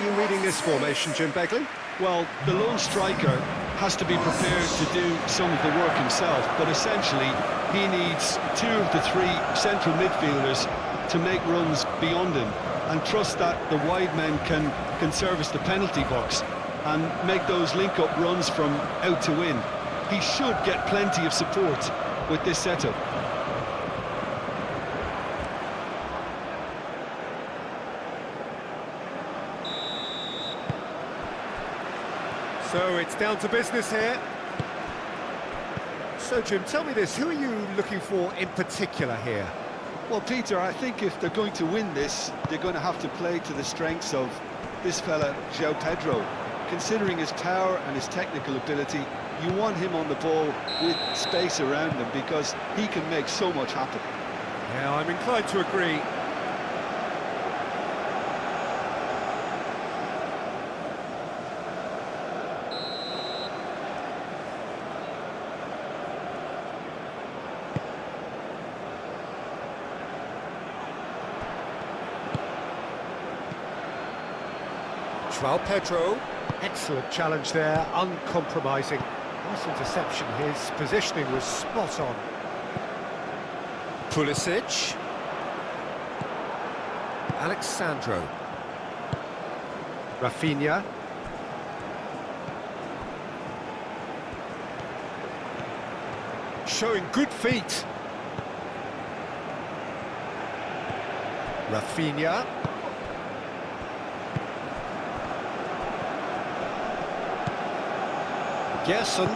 you reading this formation, Jim Begley? Well, the lone striker has to be prepared to do some of the work himself, but essentially he needs two of the three central midfielders to make runs beyond him and trust that the wide men can service the penalty box and make those link-up runs from out to in. He should get plenty of support with this setup. So it's down to business here. So, Jim, tell me this, who are you looking for in particular here? Well, Peter, I think if they're going to win this, they're going to have to play to the strengths of this fella, João Pedro. Considering his power and his technical ability, you want him on the ball with space around him because he can make so much happen. Yeah, I'm inclined to agree. João Pedro, excellent challenge there, uncompromising. Nice interception, his positioning was spot on. Pulisic. Alexandro. Rafinha. Showing good feet. Rafinha. Gerson.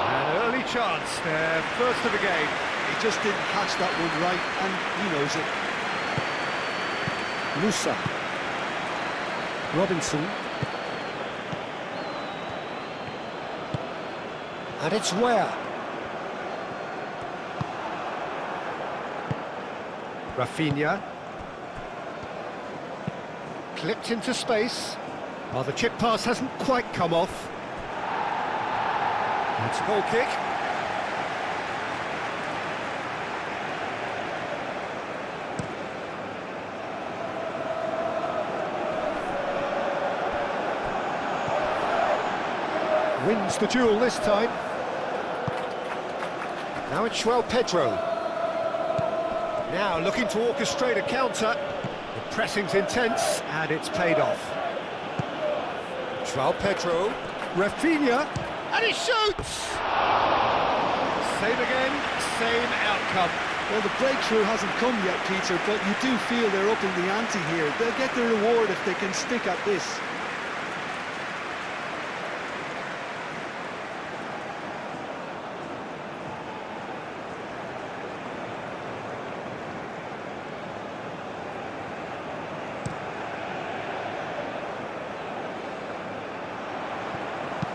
An early chance there, first of the game. He just didn't catch that one right, and he knows it. Musa. Robinson. And it's where? Rafinha. Clipped into space. Well, the chip pass hasn't quite come off. It's a goal kick. Wins the duel this time. Now it's João Pedro. Now looking to orchestrate a counter. The pressing's intense, and it's paid off. João Pedro, Rafinha, and he shoots! Same again, same outcome. Well, the breakthrough hasn't come yet, Peter, but you do feel they're up in the ante here. They'll get the reward if they can stick at this.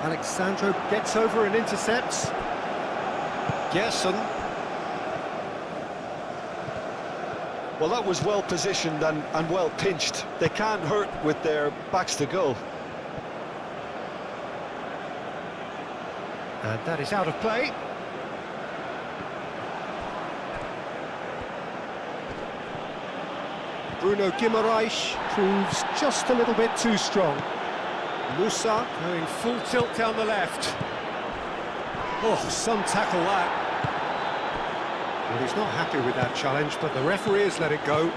Alexandro gets over and intercepts. Gerson. Well, that was well positioned and well pinched. They can't hurt with their backs to goal. And that is out of play. Bruno Guimaraes proves just a little bit too strong. Musa going full tilt down the left. Oh, some tackle that. Well, he's not happy with that challenge, but the referee has let it go.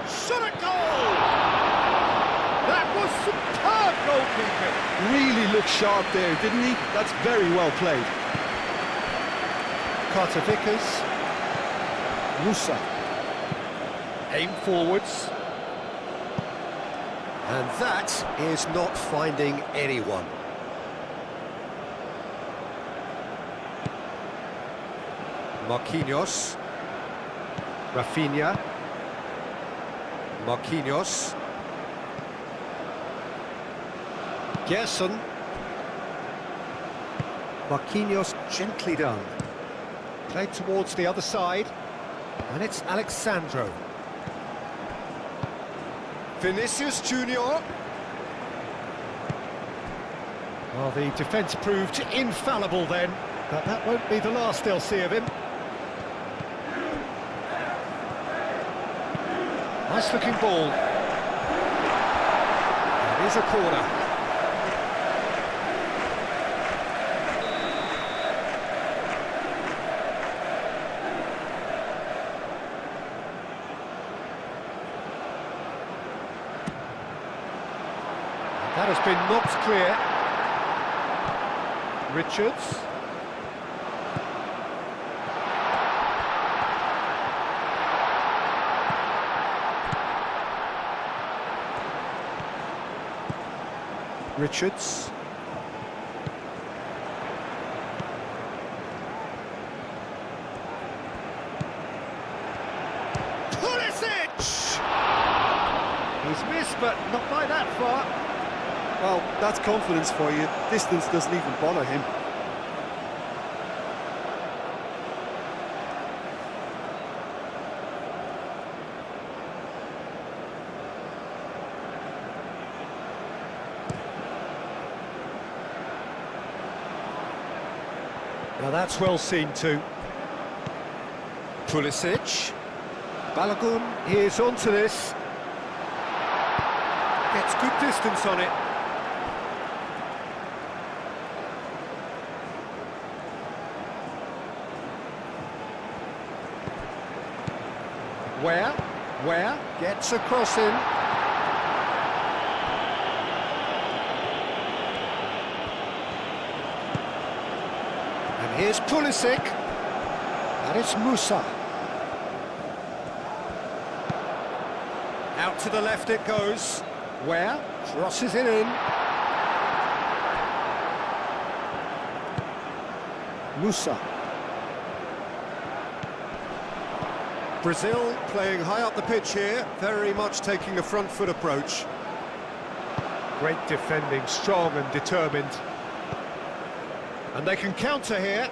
Shot at goal! That was superb goalkeeping. Really looked sharp there, didn't he? That's very well played. Carter Vickers. Musa. Aim forwards. And that is not finding anyone. Marquinhos. Rafinha. Marquinhos. Gerson. Marquinhos gently done. Played towards the other side. And it's Alexandro. Vinicius Junior. Well, the defence proved infallible then. But that won't be the last they'll see of him. Nice looking ball. It is a corner. That has been knocked clear. Richards. Richards. Pulisic! He's missed, but not by that far. Well, that's confidence for you. Distance doesn't even bother him. Now that's well seen too. Pulisic. Balogun is onto this. Gets good distance on it. Where? Gets a cross in. And here's Pulisic. And it's Musa. Out to the left it goes. Where? Crosses it in. Musa. Brazil playing high up the pitch here, very much taking a front foot approach. Great defending, strong and determined. And they can counter here.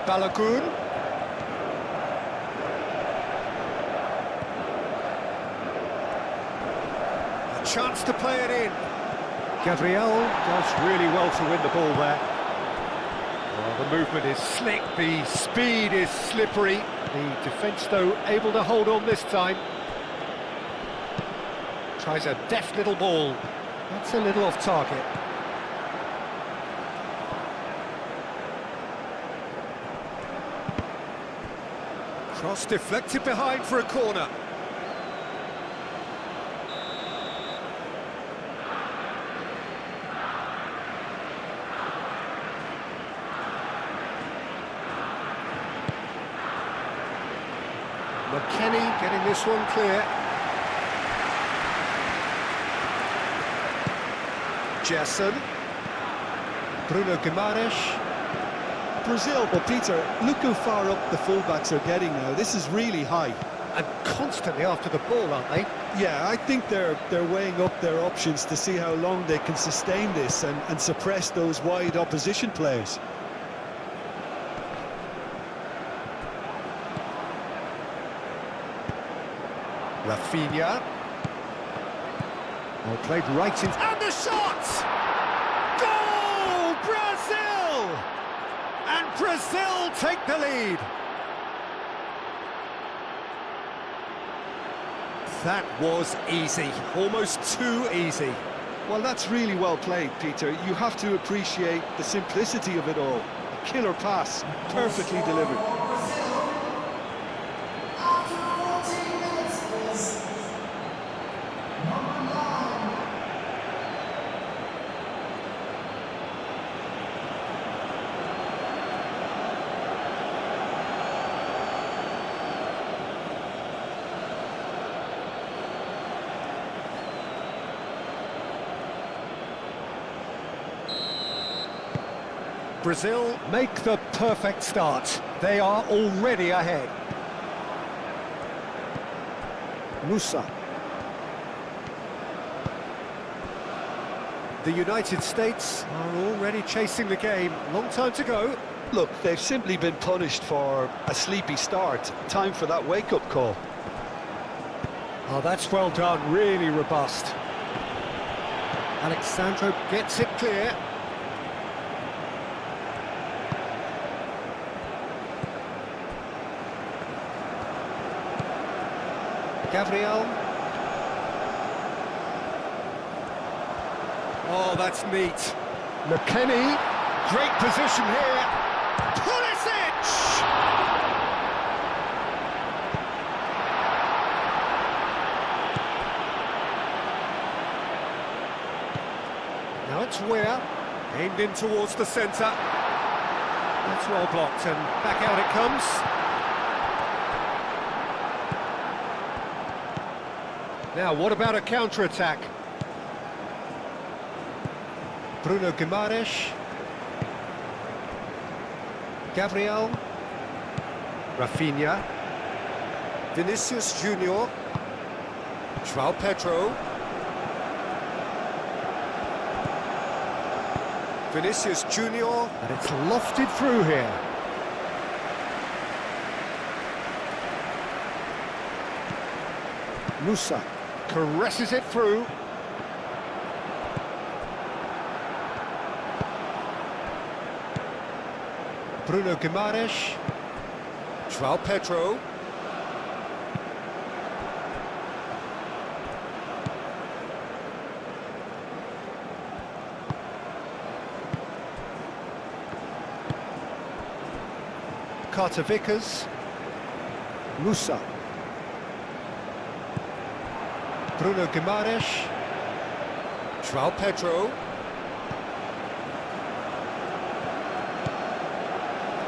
Balogun. Chance to play it in. Gabriel does really well to win the ball there. Well, the movement is slick, the speed is slippery. The defence, though, able to hold on this time. Tries a deft little ball. That's a little off target. Cross deflected behind for a corner. McKennie getting this one clear. Jessen. Bruno Guimaraes. Brazil, but Peter, look how far up the fullbacks are getting now. This is really high. And constantly after the ball, aren't they? Yeah, I think they're weighing up their options to see how long they can sustain this and suppress those wide opposition players. Rafinha. Well played right in... And the shot! Goal! Brazil! And Brazil take the lead. That was easy, almost too easy. Well, that's really well played, Peter. You have to appreciate the simplicity of it all. A killer pass, perfectly delivered. Brazil make the perfect start. They are already ahead. Musa. The United States are already chasing the game. Long time to go. Look, they've simply been punished for a sleepy start. Time for that wake-up call. Oh, that's well done, really robust. Alexandro gets it clear. Gabriel. Oh, that's neat. McKennie, great position here. Pulisic! Now it's Weir, aimed in towards the centre. That's well blocked, and back out it comes. Now, what about a counter-attack? Bruno Guimaraes. Gabriel. Rafinha. Vinicius Junior. João Pedro. Vinicius Junior. And it's lofted through here. Musa caresses it through. Bruno Guimaraes. João Pedro. Carter Vickers. Musa. Bruno Guimaraes. João Pedro.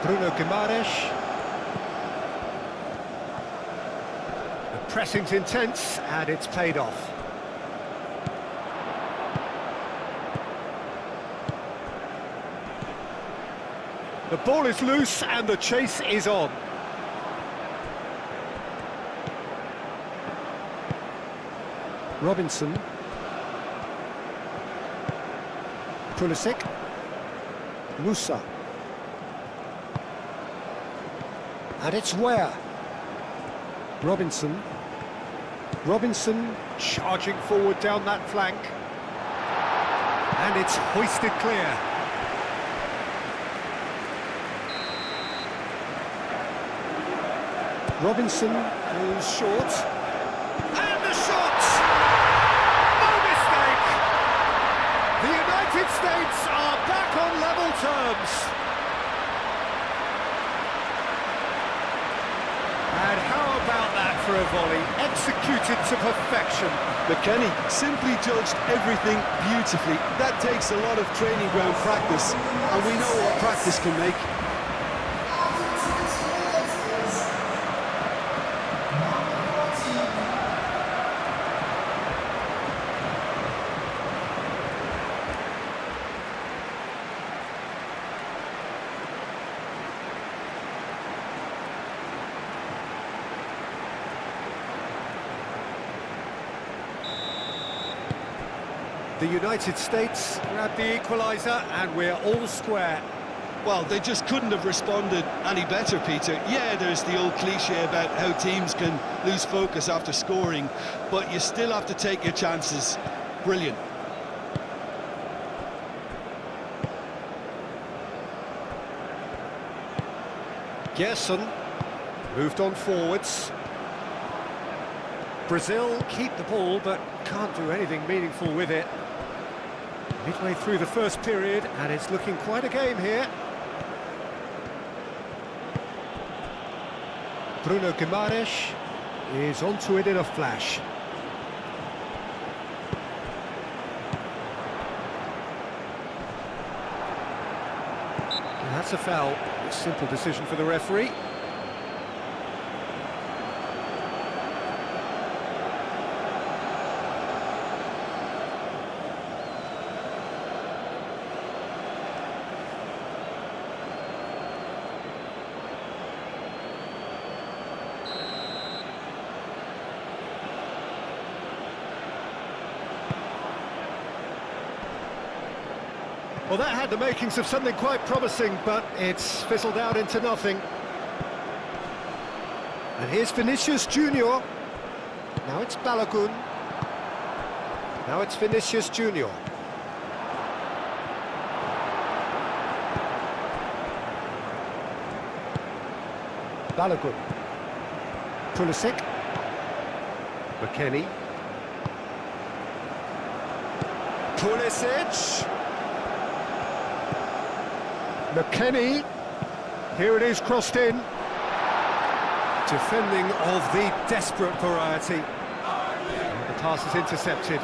Bruno Guimaraes. The pressing's intense and it's paid off. The ball is loose and the chase is on. Robinson. Pulisic. Musa. And it's Weir. Robinson. Robinson charging forward down that flank. And it's hoisted clear. Robinson goes short. And the shot! No mistake! The United States are back on level terms. And how about that for a volley? Executed to perfection. McKennie simply judged everything beautifully. That takes a lot of training ground practice, and we know what practice can make. The United States grab the equaliser and we're all square. Well, they just couldn't have responded any better, Peter. Yeah, there's the old cliche about how teams can lose focus after scoring, but you still have to take your chances. Brilliant. Gerson moved on forwards. Brazil keep the ball but can't do anything meaningful with it. Midway through the first period and it's looking quite a game here. Bruno Guimaraes is onto it in a flash. And that's a foul. A simple decision for the referee. Well, that had the makings of something quite promising, but it's fizzled out into nothing. And here's Vinicius Junior. Now it's Balogun. Now it's Vinicius Junior. Balogun. Pulisic. McKennie. Pulisic. McKennie. Here it is, crossed in. Defending of the desperate variety. The pass is intercepted.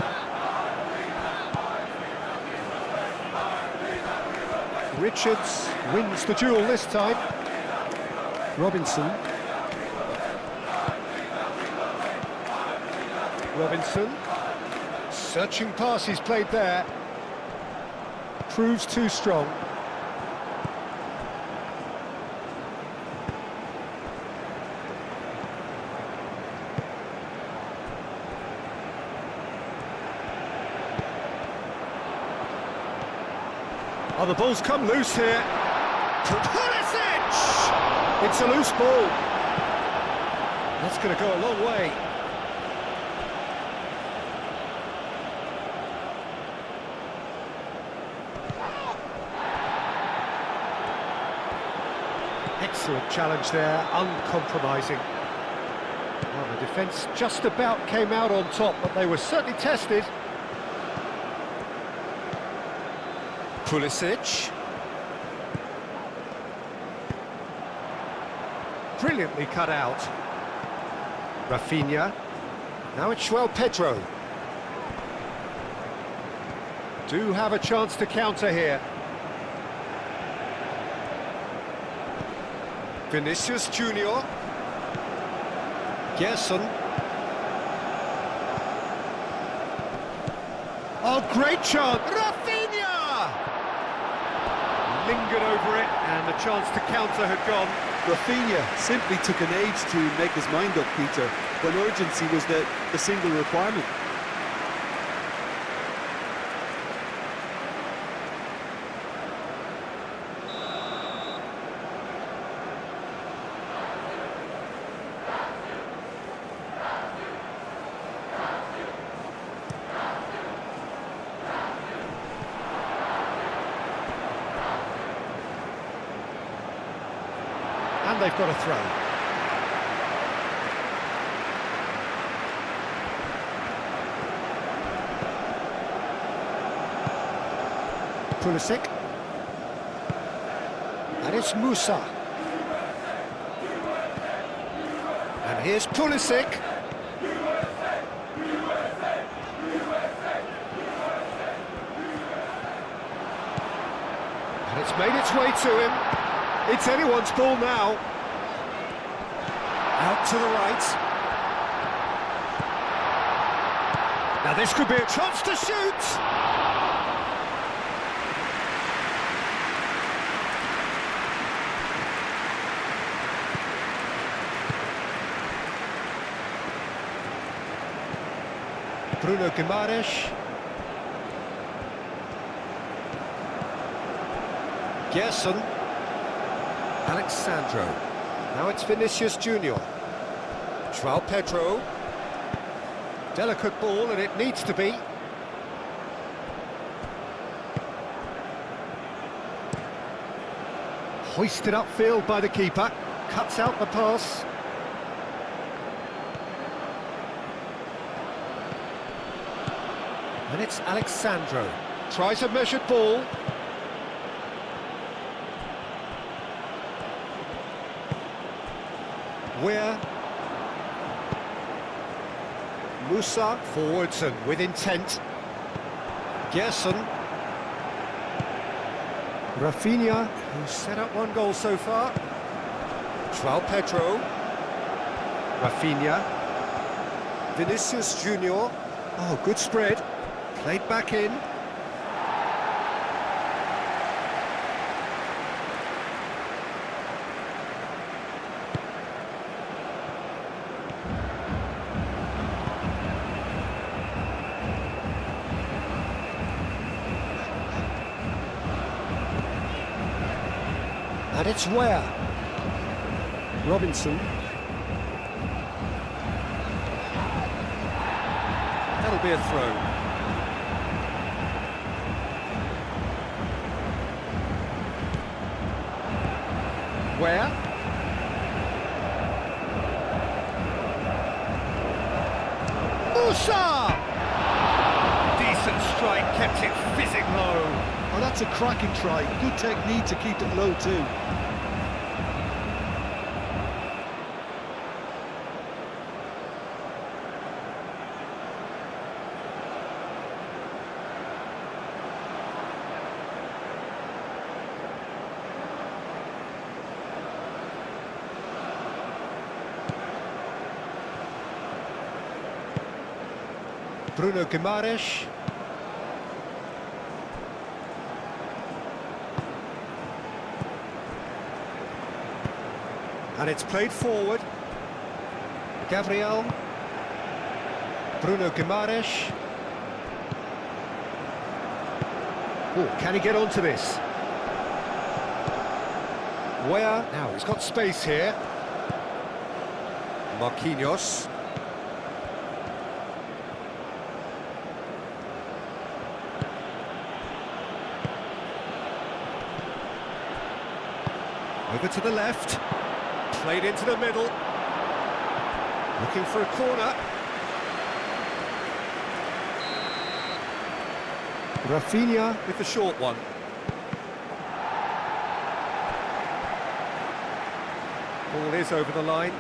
Richards wins the duel this time. Robinson. Robinson. Searching pass he's played there. Proves too strong. Oh, the ball's come loose here. Pulisic! It's a loose ball. That's going to go a long way. Excellent challenge there, uncompromising. Well, the defence just about came out on top, but they were certainly tested. Pulisic. Brilliantly cut out. Rafinha. Now it's Pedro. Do have a chance to counter here. Vinicius Junior. Gerson. Oh, great chance. Rafinha! Lingered over it, and the chance to counter had gone. Rafinha simply took an age to make his mind up, Peter, when urgency was the single requirement. And they've got a throw. Pulisic. And it's Musa. And here's Pulisic. And it's made its way to him. It's anyone's ball now. Out to the right. Now this could be a chance to shoot. Bruno Guimaraes. Gerson. Alexandro. Now it's Vinicius Junior. Pedro. Delicate ball, and it needs to be. Hoisted upfield by the keeper. Cuts out the pass. And it's Alexandro. Tries a measured ball. Where Musa forwards and with intent. Gerson. Rafinha, who's set up one goal so far. Pedro. Rafinha. Vinicius Junior. Oh, good spread. Played back in. And it's where? Robinson. That'll be a throw. Where? Musa! Decent strike, kept it fizzing low. Oh, that's a cracking try. Good technique to keep it low too. Bruno Guimaraes. And it's played forward. Gabriel. Bruno Guimaraes. Oh, can he get onto this? Where? Now he's got space here. Marquinhos. Over to the left, played into the middle, looking for a corner. Rafinha with the short one. Ball is over the line.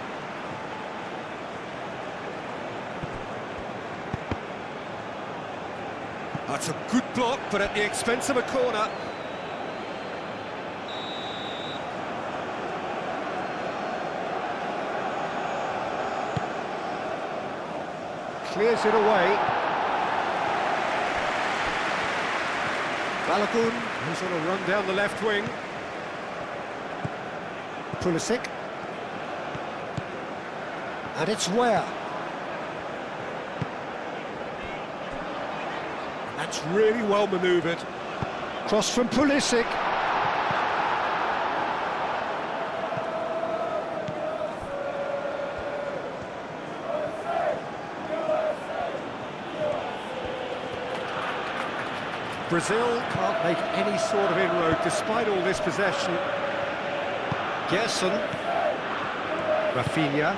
That's a good block, but at the expense of a corner. Clears it away. Balogun, who's on a run down the left wing. Pulisic. And it's where? That's really well manoeuvred. Cross from Pulisic. Brazil can't make any sort of inroad despite all this possession. Gerson. Rafinha.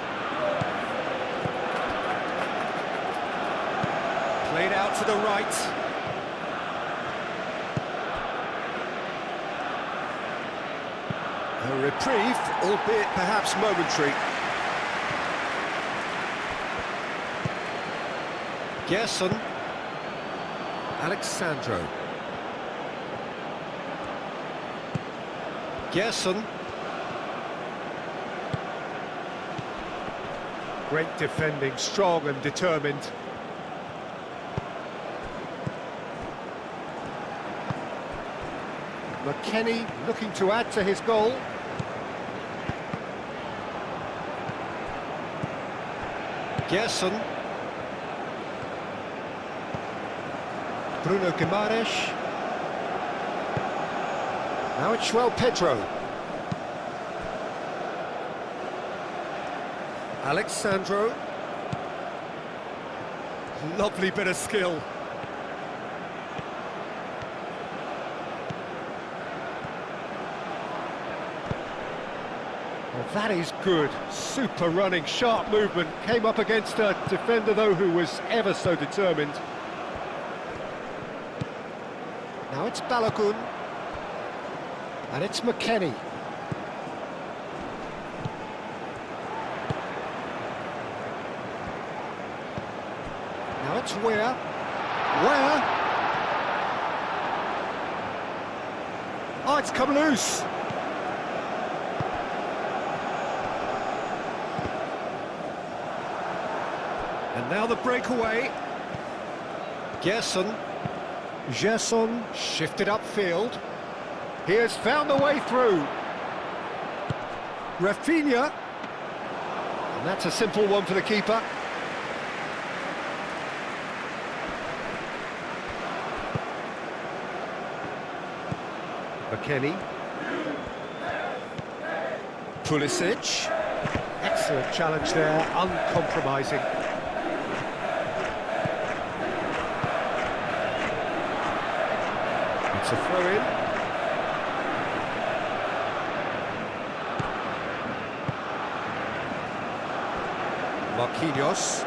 Played out to the right. A reprieve, albeit perhaps momentary. Gerson. Alexandro. Gerson. Great defending, strong and determined. McKennie looking to add to his goal. Gerson. Bruno Guimaraes. Now it's João Pedro. Alexandro. Lovely bit of skill. Well, that is good. Super running, sharp movement. Came up against a defender, though, who was ever so determined. Now it's Balogun. And it's McKennie. Now it's Where? Oh, it's come loose. And now the breakaway. Gerson. Gerson shifted upfield. He has found the way through. Rafinha. And that's a simple one for the keeper. McKennie. Pulisic. Excellent challenge there, uncompromising. It's a throw-in. Marquinhos.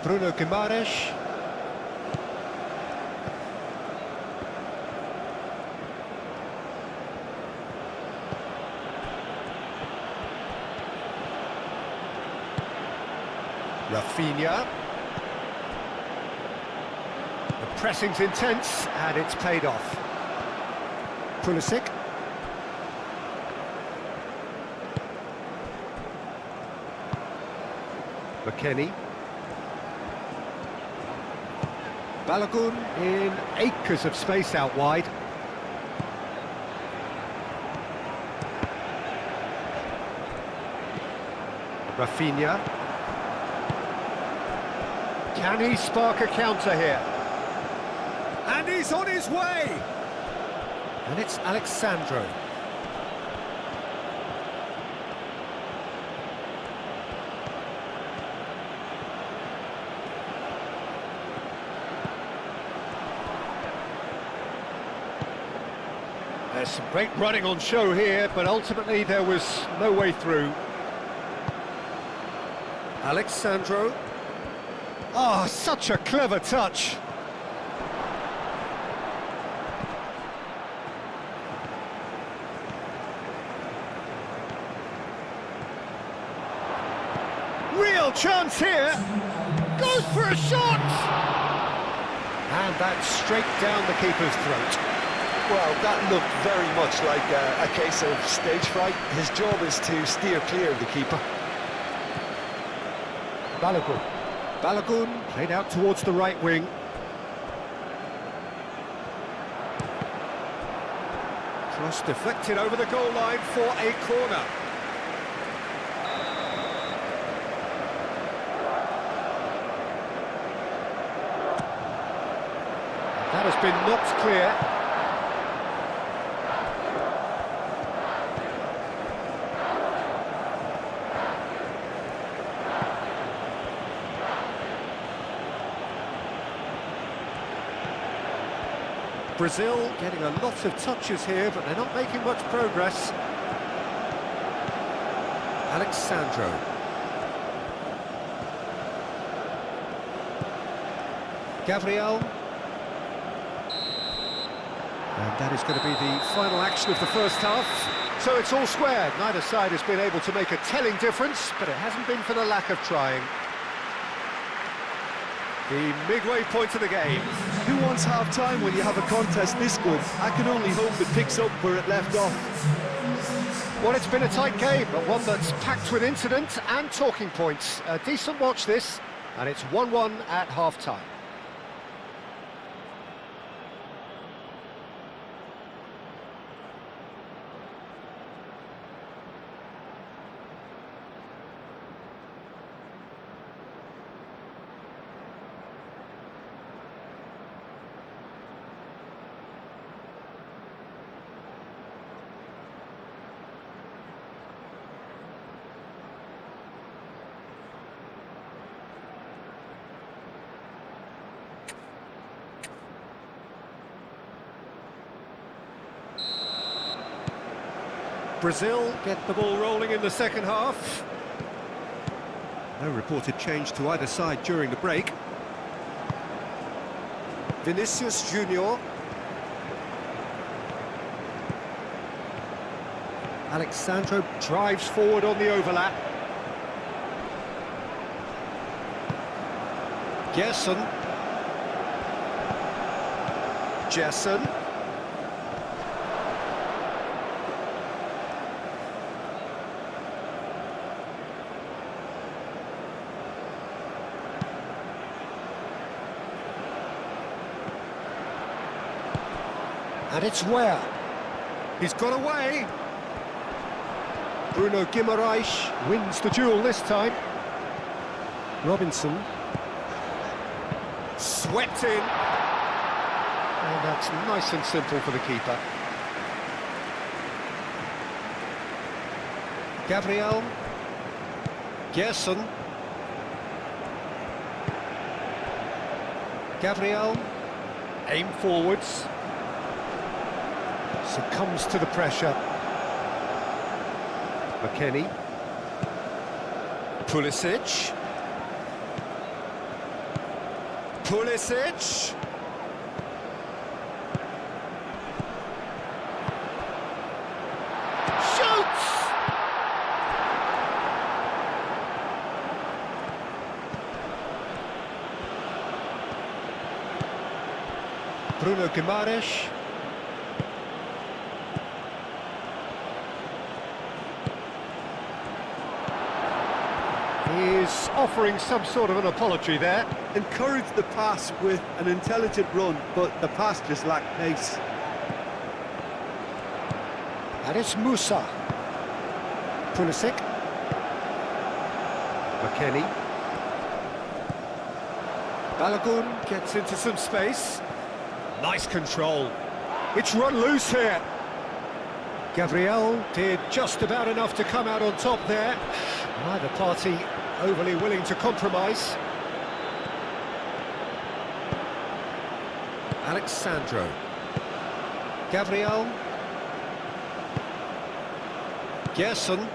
Bruno Guimaraes. Rafinha. The pressing's intense, and it's paid off. Pulisic. McKennie. Balogun in acres of space out wide. Rafinha. Can he spark a counter here? And he's on his way! And it's Alexandro. There's some great running on show here, but ultimately there was no way through. Alexandro. Oh, such a clever touch. Real chance here. Goes for a shot! And that's straight down the keeper's throat. Well, that looked very much like a case of stage fright. His job is to steer clear of the keeper. Balogun. Balogun played out towards the right wing. Cross deflected over the goal line for a corner. That has been knocked clear. Brazil getting a lot of touches here, but they're not making much progress. Alexandro. Gabriel. And that is going to be the final action of the first half. So it's all square. Neither side has been able to make a telling difference, but it hasn't been for the lack of trying. The midway point of the game. Who wants half-time when you have a contest this good? I can only hope it picks up where it left off. Well, it's been a tight game, but one that's packed with incident and talking points. A decent watch this, and it's 1-1 at half-time. Brazil get the ball rolling in the second half. No reported change to either side during the break. Vinicius Junior. Alexandro drives forward on the overlap. Gerson. Gerson. And it's where? He's got away. Bruno Guimaraes wins the duel this time. Robinson. Swept in. And that's nice and simple for the keeper. Gabriel. Gerson. Gabriel, aim forwards. Succumbs to the pressure. McKennie. Pulisic. Pulisic. Shoots! Bruno Guimaraes. He's offering some sort of an apology there. Encouraged the pass with an intelligent run, but the pass just lacked pace. And it's Musa. Pulisic. McKennie. Balogun gets into some space. Nice control. It's run loose here. Gabriel did just about enough to come out on top there. Neither party overly willing to compromise. Alexandro. Gabriel. Gerson.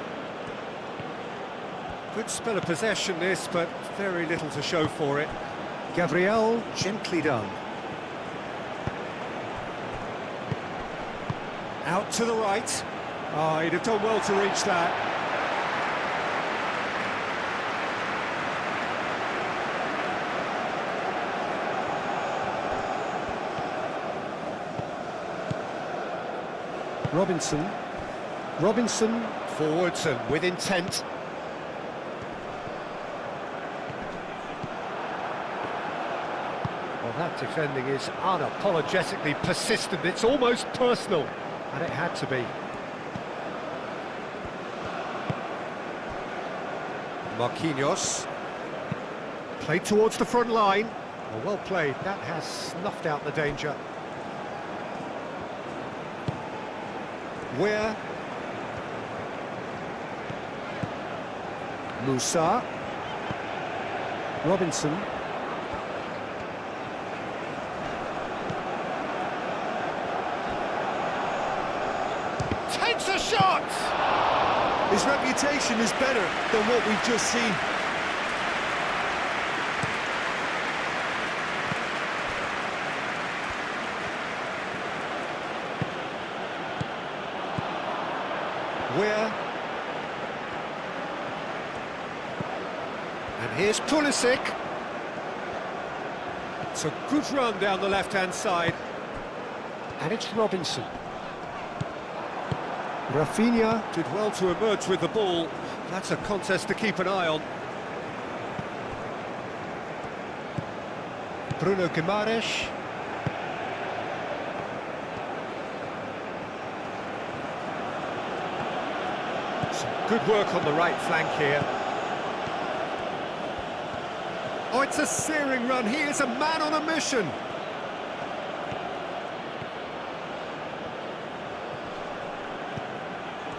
Good spell of possession this, but very little to show for it. Gabriel, gently done. Out to the right. Oh, he'd have done well to reach that. Robinson, forwards and with intent. Well, that defending is unapologetically persistent. It's almost personal, and it had to be. Marquinhos. Played towards the front line. Oh, well played. That has snuffed out the danger. Where? Musa. Robinson. Takes a shot! His reputation is better than what we've just seen. Where? And here's Pulisic. It's a good run down the left-hand side. And it's Robinson. Rafinha did well to emerge with the ball. That's a contest to keep an eye on. Bruno Guimaraes. Good work on the right flank here. Oh, it's a searing run. He is a man on a mission.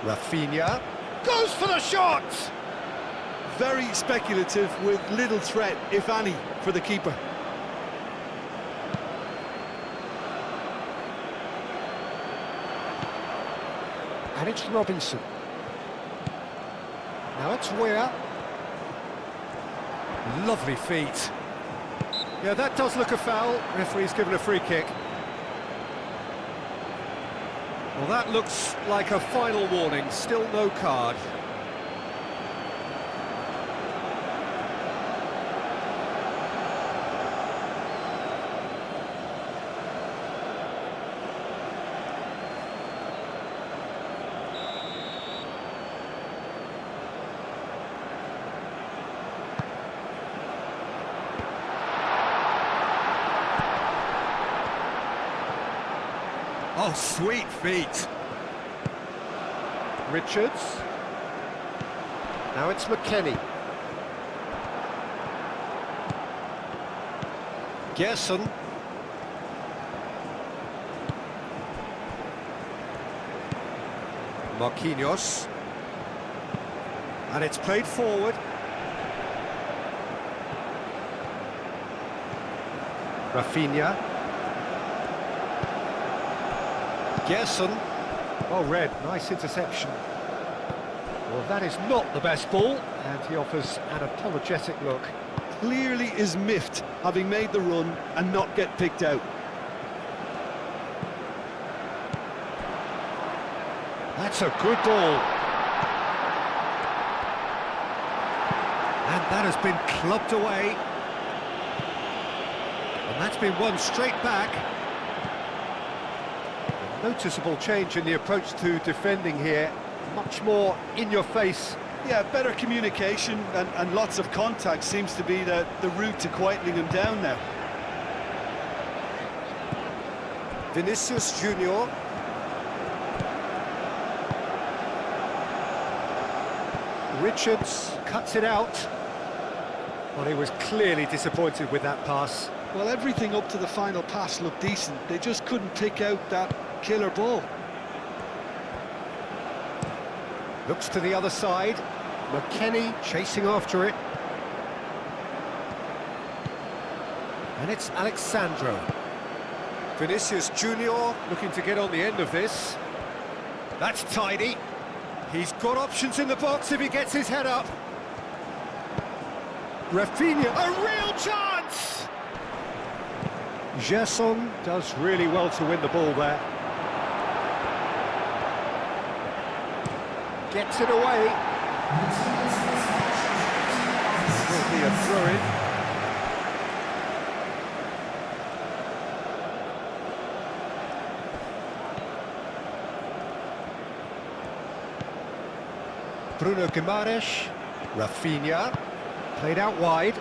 Rafinha goes for the shot. Very speculative with little threat, if any, for the keeper. And it's Robinson. Now it's Weir. Lovely feet. Yeah, that does look a foul. Referee's given a free kick. Well, that looks like a final warning. Still no card. Oh, sweet feet. Richards. Now it's McKennie. Gerson. Marquinhos. And it's played forward. Rafinha. Gerson. Well read, nice interception. Well, that is not the best ball, and he offers an apologetic look. Clearly is miffed, having made the run and not get picked out. That's a good ball. And that has been clubbed away. And that's been won straight back. A noticeable change in the approach to defending here. Much more in your face. Yeah, better communication and lots of contact seems to be the route to quietening him down now. Vinicius Junior. Richards cuts it out. Well, he was clearly disappointed with that pass. Well, everything up to the final pass looked decent. They just couldn't pick out that killer ball. Looks to the other side. McKennie chasing after it. And it's Alexandro. Vinicius Junior looking to get on the end of this. That's tidy. He's got options in the box if he gets his head up. Rafinha, a real chance! Gerson does really well to win the ball there. Gets it away. Will be a throw-in. Bruno Guimaraes, Rafinha, played out wide.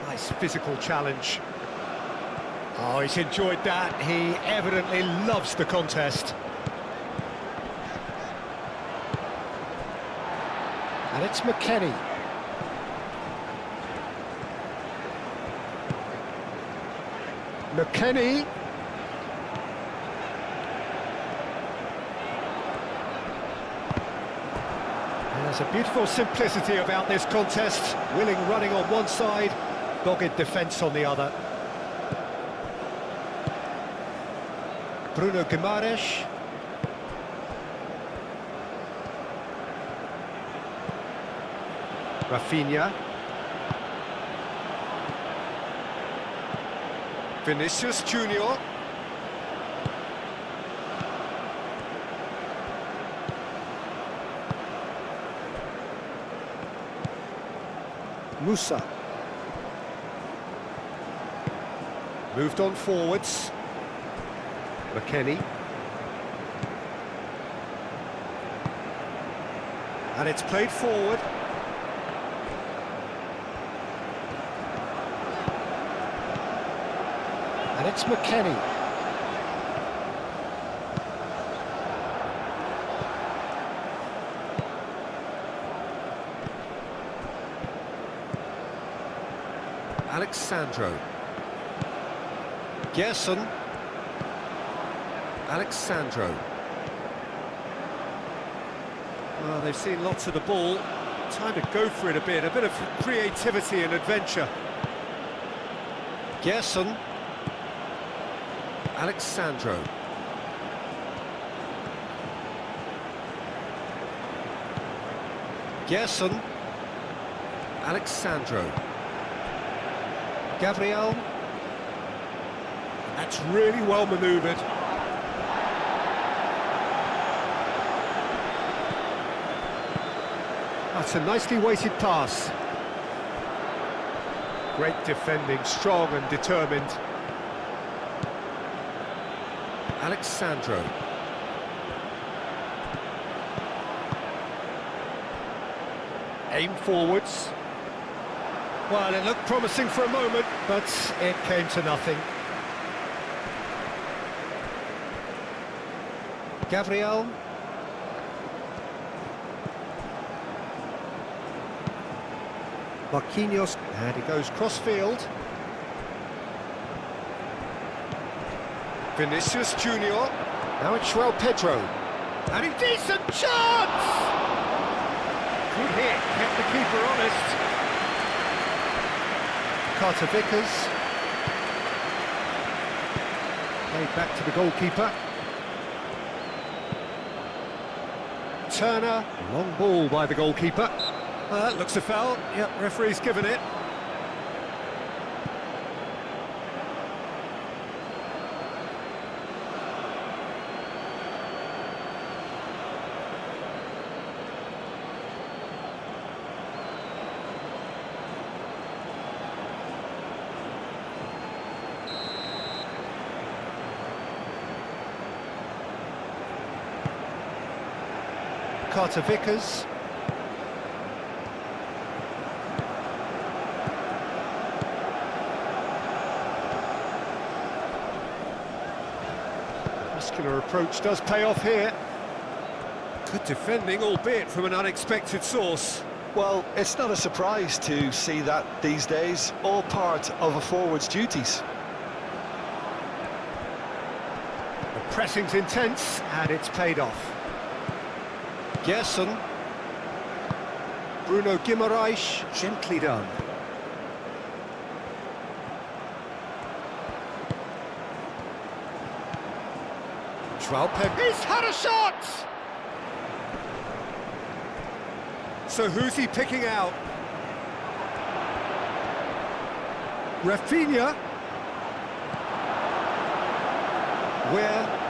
Nice physical challenge. Oh, he's enjoyed that. He evidently loves the contest. And it's McKennie. McKennie. There's a beautiful simplicity about this contest. Willing running on one side, dogged defence on the other. Bruno Guimaraes. Rafinha. Vinicius Junior. Musa. Moved on forwards. McKennie. And it's played forward. And it's McKennie. Alexandro. Gerson. Alexandro. Well, they've seen lots of the ball. Time to go for it a bit of creativity and adventure. Gerson. Alexandro. Gerson. Alexandro. Gabriel. That's really well manoeuvred. That's a nicely weighted pass. Great defending, strong and determined. Alexandro. Aim forwards. Well, it looked promising for a moment, but it came to nothing. Gabriel. Marquinhos, and he goes cross-field. Vinicius Junior. Now it's João Pedro. And a decent chance! Good hit, kept the keeper honest. Carter Vickers. Played back to the goalkeeper. Turner, long ball by the goalkeeper. That looks a foul. Yep, referee's given it. Carter Vickers. Muscular approach does pay off here. Good defending, albeit from an unexpected source. Well, it's not a surprise to see that these days, all part of a forward's duties. The pressing's intense, and it's paid off. Gerson. Bruno Guimaraes, gently done. João Pedro. He's had a shot! So who's he picking out? Rafinha. Where?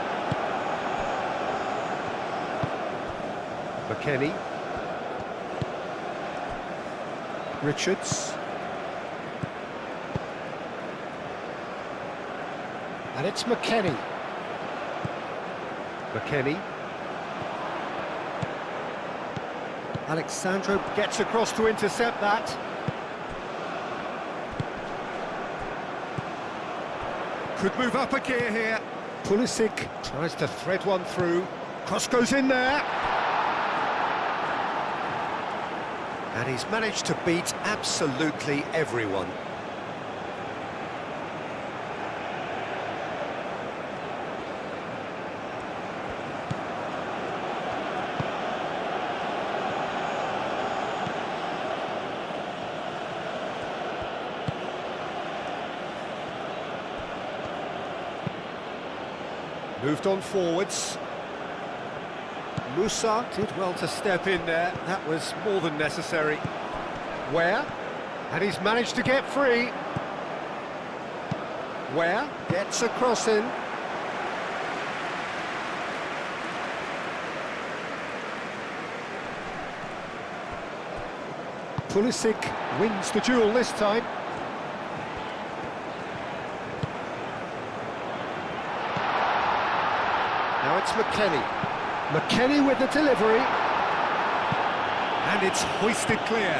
McKennie. Richards. And it's McKennie. McKennie. Alexandro gets across to intercept that. Could move up a gear here. Pulisic tries to thread one through. Cross goes in there. And he's managed to beat absolutely everyone. Moved on forwards. Musa did well to step in there. That was more than necessary. Where? And he's managed to get free. Where? Gets a cross in. Pulisic wins the duel this time. Now it's McKennie. McKennie with the delivery. And it's hoisted clear.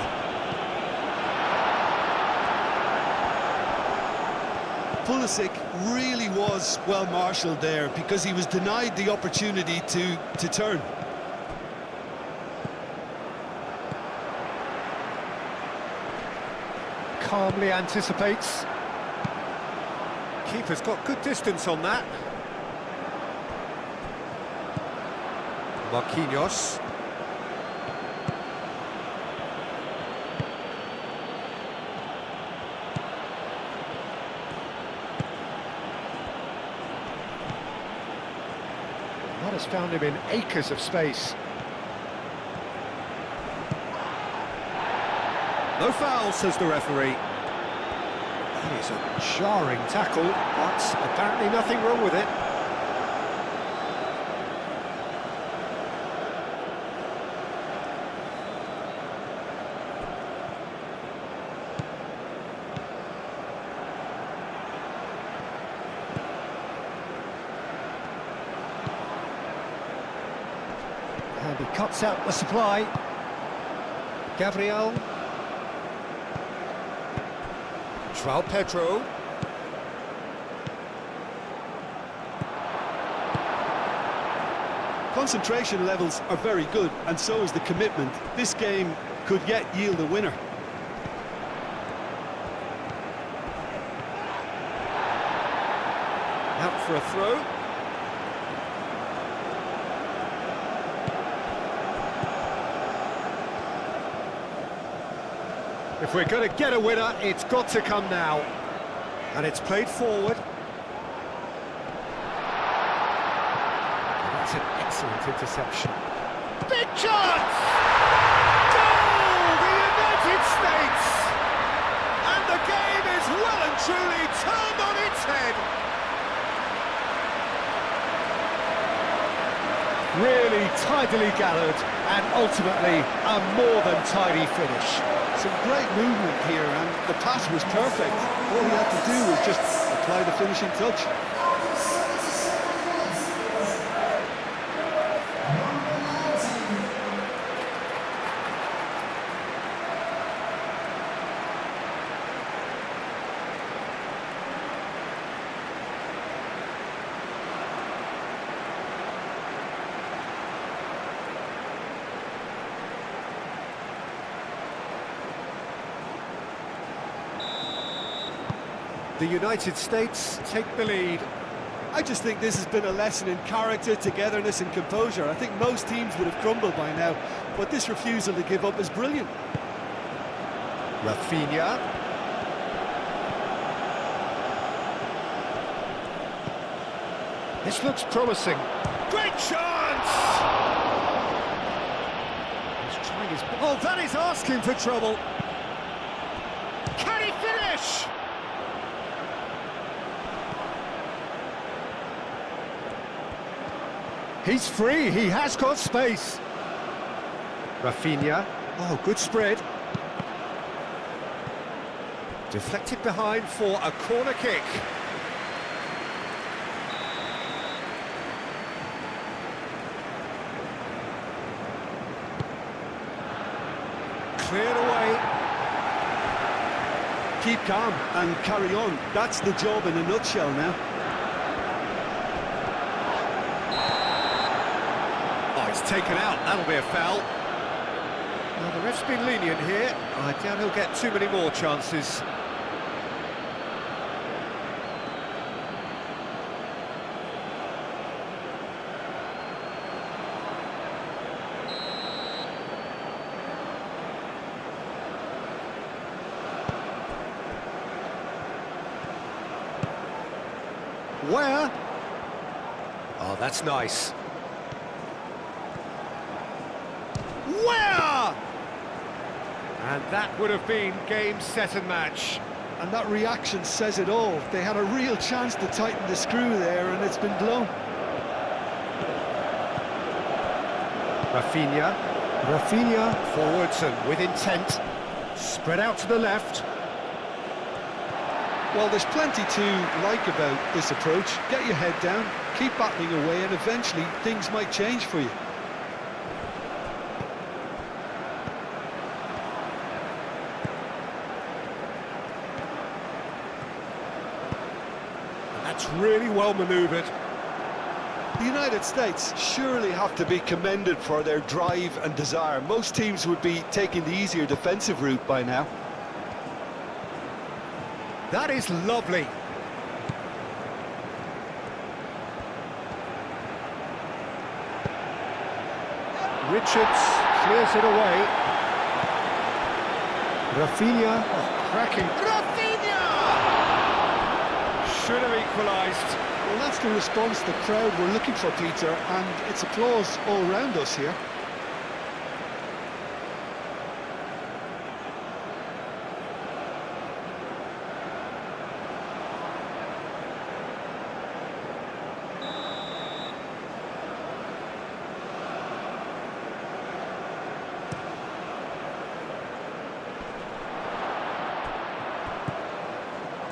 Pulisic really was well marshalled there because he was denied the opportunity to turn. Calmly anticipates. Keeper's got good distance on that. Marquinhos. That has found him in acres of space. No foul, says the referee. That is a jarring tackle, but apparently nothing wrong with it. And he cuts out the supply. Gabriel. João Pedro. Concentration levels are very good, and so is the commitment. This game could yet yield a winner. Out for a throw. If we're going to get a winner, it's got to come now. And it's played forward. That's an excellent interception. Big chance! Goal! The United States! And the game is well and truly turned on its head. Really tidily gathered and ultimately a more than tidy finish. Some great movement here, and the pass was perfect. All he had to do was just apply the finishing touch. The United States take the lead. I just think this has been a lesson in character, togetherness and composure. I think most teams would have crumbled by now, but this refusal to give up is brilliant. Rafinha. This looks promising. Great chance! He's trying his... Oh, that is asking for trouble. Can he finish? He's free, he has got space. Rafinha. Oh, good spread. Deflected behind for a corner kick. Cleared away. Keep calm and carry on. That's the job in a nutshell now. Oh, it's taken out. That'll be a foul. Well, the ref's been lenient here. I doubt he'll get too many more chances. Where? Oh, that's nice. Where? And that would have been game, set and match. And that reaction says it all. They had a real chance to tighten the screw there, and it's been blown. Rafinha. Rafinha forwards and with intent. Spread out to the left. Well, there's plenty to like about this approach. Get your head down, keep battling away, and eventually things might change for you. That's really well manoeuvred. The United States surely have to be commended for their drive and desire. Most teams would be taking the easier defensive route by now. That is lovely. Richards clears it away. Rafinha, oh, cracking. Rafinha! Should have equalised. Well, that's the response the crowd were looking for, Peter, and it's applause all round us here.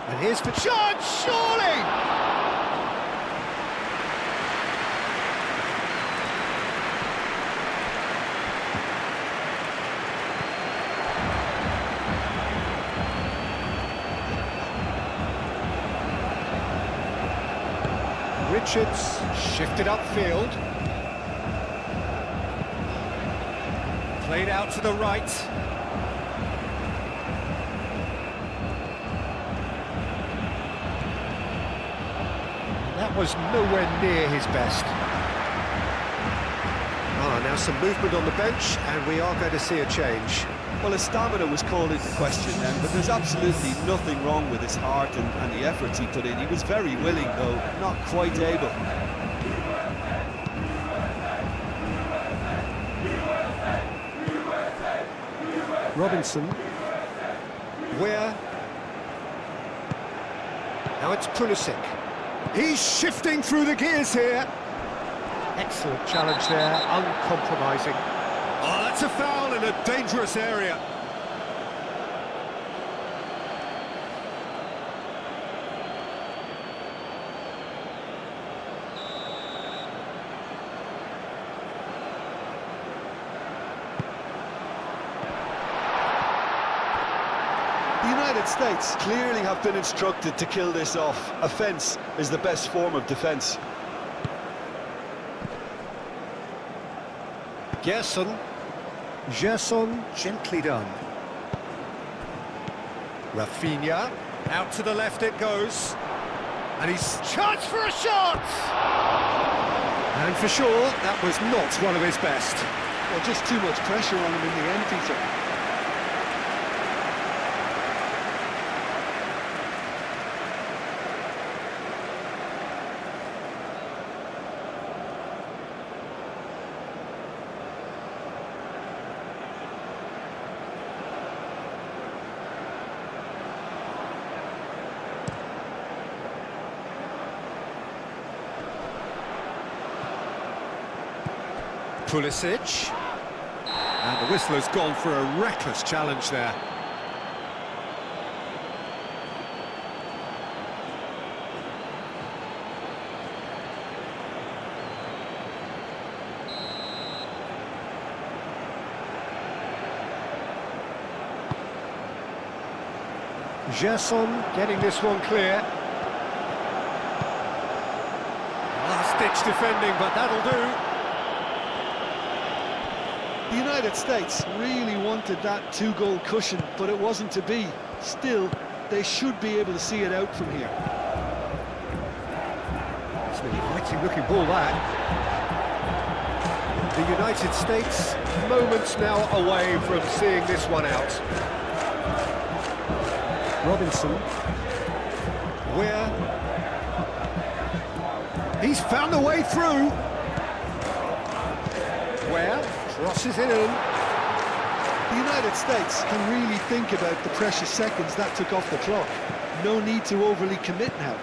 And here's the chance, surely! Richards shifted upfield. Played out to the right. That was nowhere near his best. Now some movement on the bench, and we are going to see a change. Well, his stamina was called into question then, but there's absolutely nothing wrong with his heart and the efforts he put in. He was very willing, though, not quite able. Robinson. Where? Now it's Pulisic. He's shifting through the gears here. Excellent challenge there, uncompromising. Oh, that's a foul in a dangerous area. The United States clearly have been instructed to kill this off. Offence is the best form of defence. Gerson, gently done. Rafinha, out to the left it goes. And he's charged for a shot! And for sure, that was not one of his best. Well, just too much pressure on him in the end, Peter. Pulisic. And the whistler's gone for a reckless challenge there. Gerson getting this one clear. Last-ditch defending, but that'll do. The United States really wanted that two-goal cushion, but it wasn't to be. Still, they should be able to see it out from here. It's an inviting-looking ball, that. The United States, moments now away from seeing this one out. Robinson. Where? He's found the way through. Where? Crosses it in. The United States can really think about the precious seconds that took off the clock. No need to overly commit now.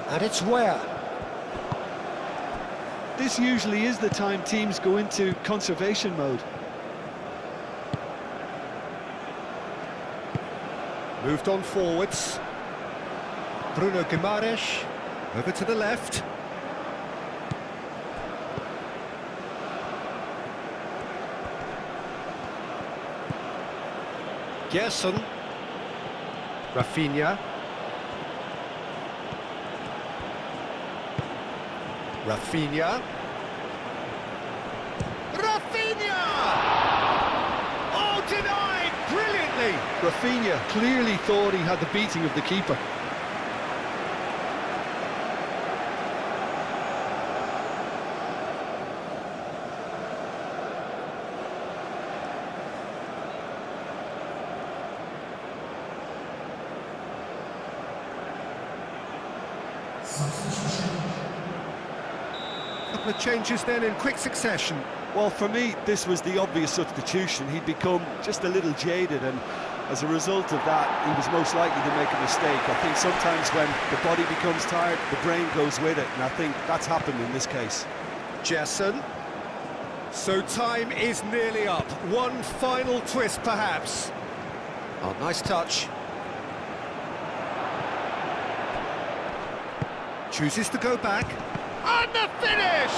And it's Where? This usually is the time teams go into conservation mode. Moved on forwards. Bruno Guimaraes, over to the left. Gerson. Rafinha. Rafinha. Rafinha! Oh, denied brilliantly! Rafinha clearly thought he had the beating of the keeper. Couple of changes then in quick succession. Well, for me, this was the obvious substitution. He'd become just a little jaded, and as a result of that, he was most likely to make a mistake. I think sometimes when the body becomes tired, the brain goes with it, and I think that's happened in this case. Gerson. So time is nearly up. One final twist, perhaps. Oh, nice touch. Chooses to go back. And the finish!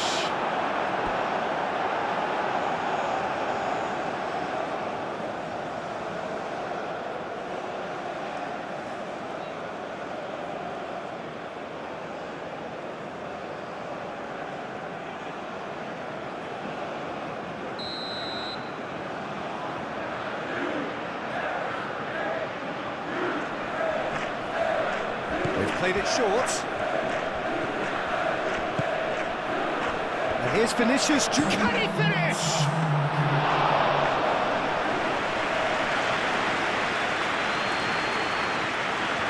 They've played it short. Here's Vinicius. Can he finish?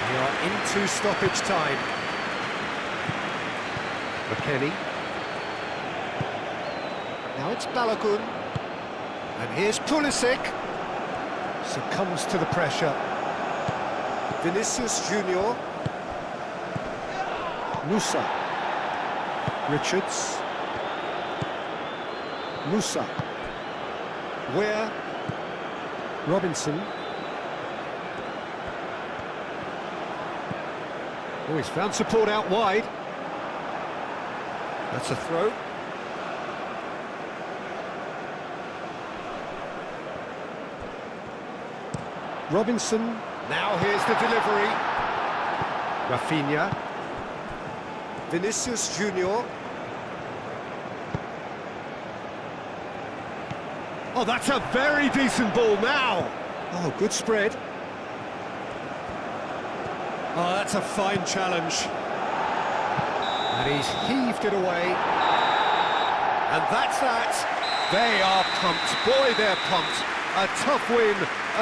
We are into stoppage time. McKennie. Now it's Balogun. And here's Pulisic. Succumbs to the pressure. Vinicius Junior. Musa. Richards. Musa. Where? Robinson. Oh, he's found support out wide. That's a throw. Robinson. Now here's the delivery. Rafinha. Vinicius Junior. Oh, that's a very decent ball now. Oh, good spread. Oh, that's a fine challenge. And he's heaved it away. And that's that. They are pumped. Boy, they're pumped. A tough win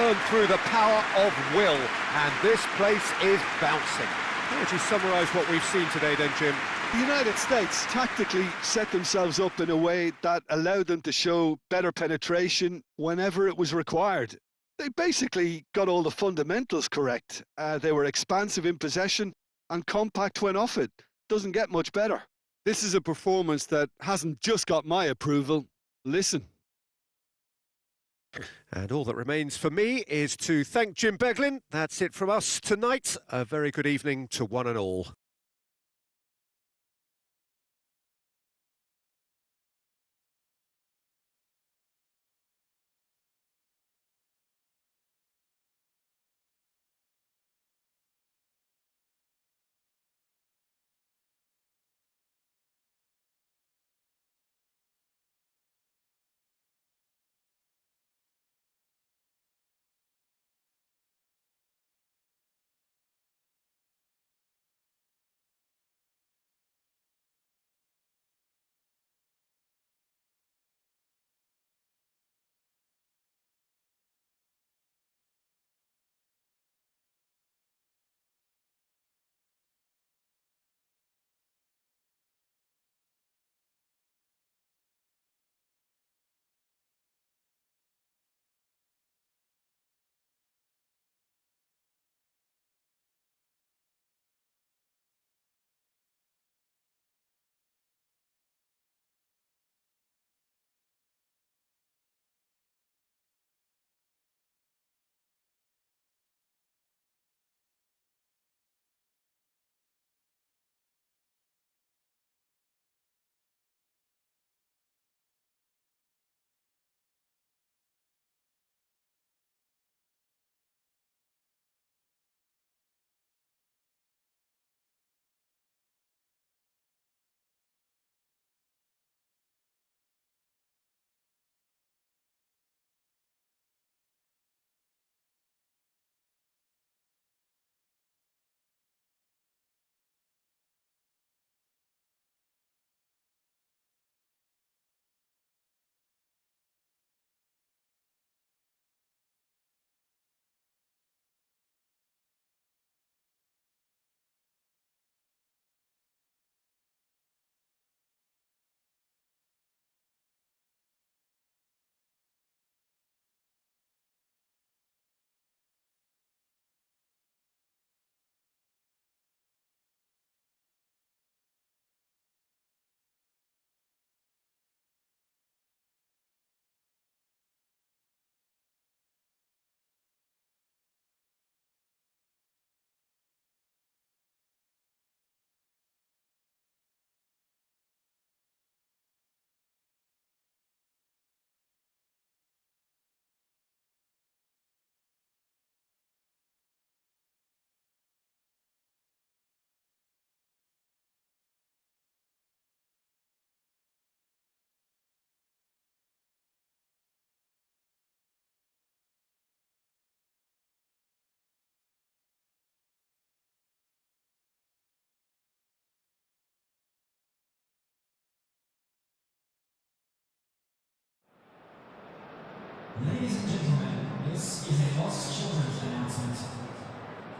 earned through the power of will. And this place is bouncing. How would you summarise what we've seen today then, Jim? The United States tactically set themselves up in a way that allowed them to show better penetration whenever it was required. They basically got all the fundamentals correct. They were expansive in possession and compact when off it. Doesn't get much better. This is a performance that hasn't just got my approval. Listen. And all that remains for me is to thank Jim Beglin. That's it from us tonight. A very good evening to one and all.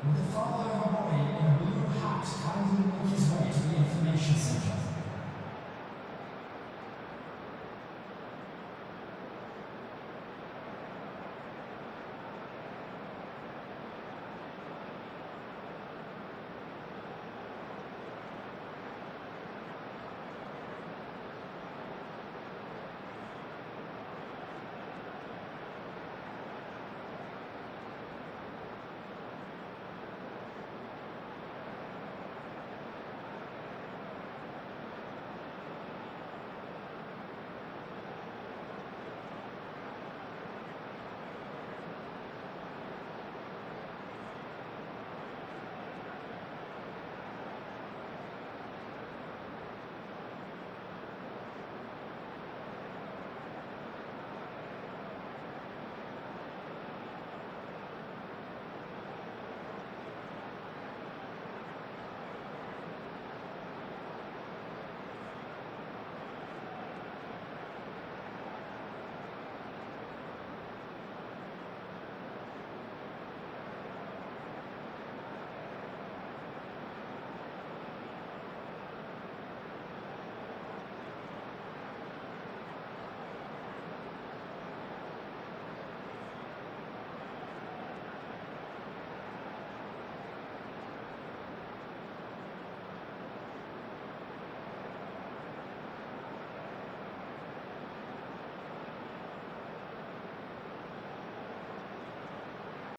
with the father of a boy in a blue hat kindly make his way to the information centre.